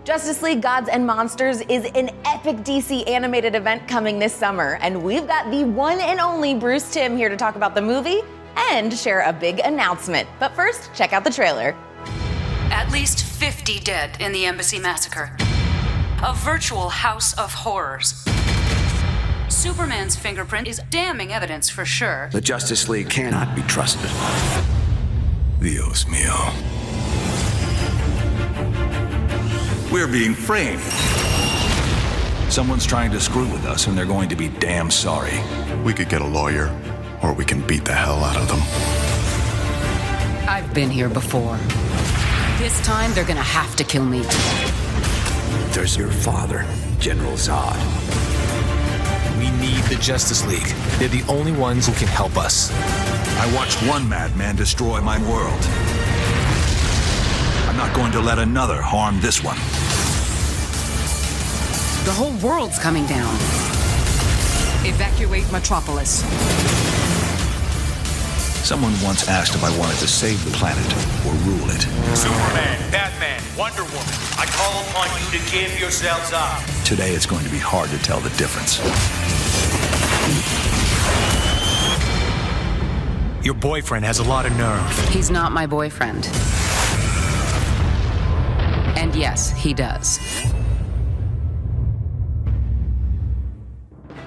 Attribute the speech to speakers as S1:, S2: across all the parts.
S1: Justice League Gods and Monsters is an epic DC animated event coming this summer, and we've got the one and only Bruce Timm here to talk about the movie and share a big announcement. But first, check out the trailer.
S2: At least 50 dead in the Embassy massacre. A virtual house of horrors. Superman's fingerprint is damning evidence for sure.
S3: The Justice League cannot be trusted. Dios mío. We're being framed. Someone's trying to screw with us, and they're going to be damn sorry.
S4: We could get a lawyer, or we can beat the hell out of them.
S2: I've been here before. This time, they're gonna have to kill me.
S3: There's your father, General Zod.
S5: We need the Justice League. They're the only ones who can help us.
S3: I watched one madman destroy my world. I'm not going to let another harm this one.
S2: The whole world's coming down. Evacuate Metropolis.
S3: Someone once asked if I wanted to save the planet or rule it.
S6: Superman, Batman, Wonder Woman, I call upon you to give yourselves up.
S3: Today it's going to be hard to tell the difference.
S5: Your boyfriend has a lot of nerve.
S2: He's not my boyfriend. And yes, he does.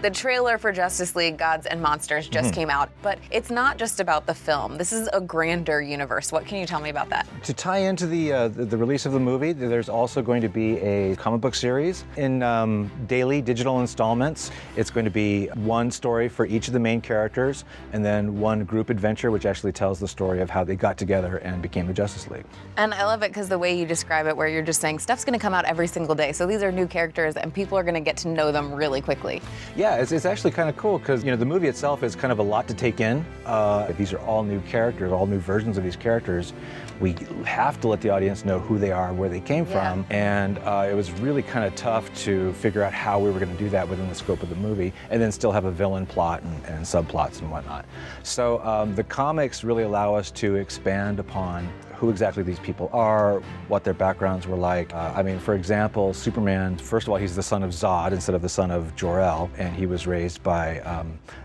S1: The trailer for Justice League Gods and Monsters just came out, but it's not just about the film. This is a grander universe. What can you tell me about that?
S7: To tie into the release of the movie, there's also going to be a comic book series in daily digital installments. It's going to be one story for each of the main characters, and then one group adventure, which actually tells the story of how they got together and became the Justice League.
S1: And I love it because the way you describe it, where you're just saying stuff's going to come out every single day. So these are new characters, and people are going to get to know them really quickly.
S7: Yeah, it's actually kind of cool because, you know, the movie itself is kind of a lot to take in. These are all new characters, all new versions of these characters. We have to let the audience know who they are, where they came from, and it was really kind of tough to figure out how we were going to do that within the scope of the movie, and then still have a villain plot and subplots and whatnot. So the comics really allow us to expand upon who exactly these people are, what their backgrounds were like. I mean, for example, Superman, first of all, he's the son of Zod instead of the son of Jor-El, and he was raised by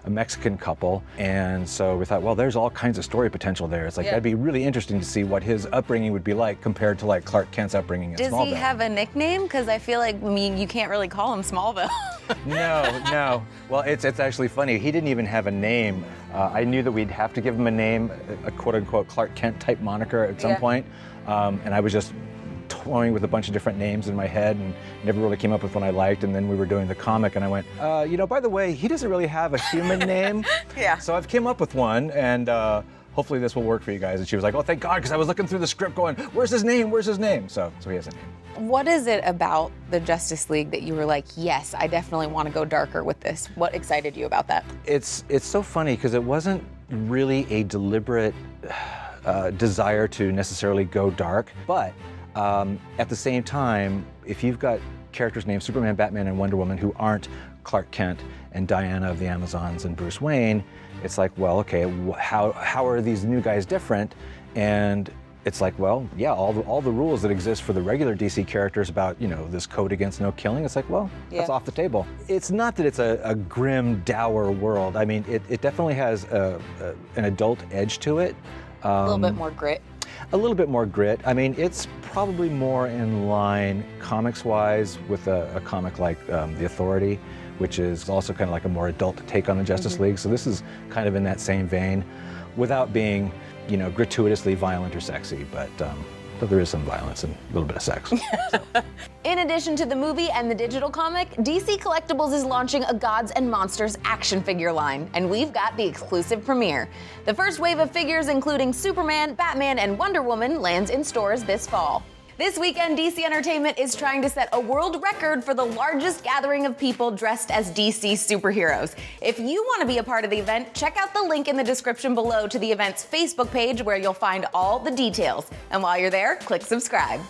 S7: a Mexican couple, and so we thought, well, there's all kinds of story potential there. It's like, that'd be really interesting to see what his upbringing would be like compared to like Clark Kent's upbringing in Smallville.
S1: Does he have a nickname? Because I feel like, I mean, you can't really call him Smallville.
S7: No. Well, it's actually funny. He didn't even have a name. I knew that we'd have to give him a name, a quote-unquote Clark Kent type moniker at some point, and I was just toying with a bunch of different names in my head and never really came up with one I liked. And then we were doing the comic, and I went, you know, by the way, he doesn't really have a human name. So I've came up with one, and hopefully this will work for you guys. And she was like, oh, thank God, because I was looking through the script going, where's his name? Where's his name? So he has a name.
S1: What is it about the Justice League that you were like, yes, I definitely want to go darker with this? What excited you about that?
S7: It's so funny because it wasn't really a deliberate desire to necessarily go dark, but at the same time, if you've got characters named Superman, Batman, and Wonder Woman who aren't Clark Kent and Diana of the Amazons and Bruce Wayne, it's like, well, okay, how are these new guys different? And it's like, well, yeah, all the rules that exist for the regular DC characters about, you know, this code against no killing, it's like, well, that's off the table. It's not that it's a grim, dour world. I mean, it definitely has an adult edge to it.
S1: A little bit more grit.
S7: A little bit more grit. I mean, it's probably more in line, comics-wise, with a comic like The Authority, which is also kind of like a more adult take on the Justice League. So this is kind of in that same vein, without being, you know, gratuitously violent or sexy, but there is some violence and a little bit of sex.
S1: In addition to the movie and the digital comic, DC Collectibles is launching a Gods and Monsters action figure line, and we've got the exclusive premiere. The first wave of figures, including Superman, Batman, and Wonder Woman, lands in stores this fall. This weekend, DC Entertainment is trying to set a world record for the largest gathering of people dressed as DC superheroes. If you want to be a part of the event, check out the link in the description below to the event's Facebook page where you'll find all the details. And while you're there, click subscribe.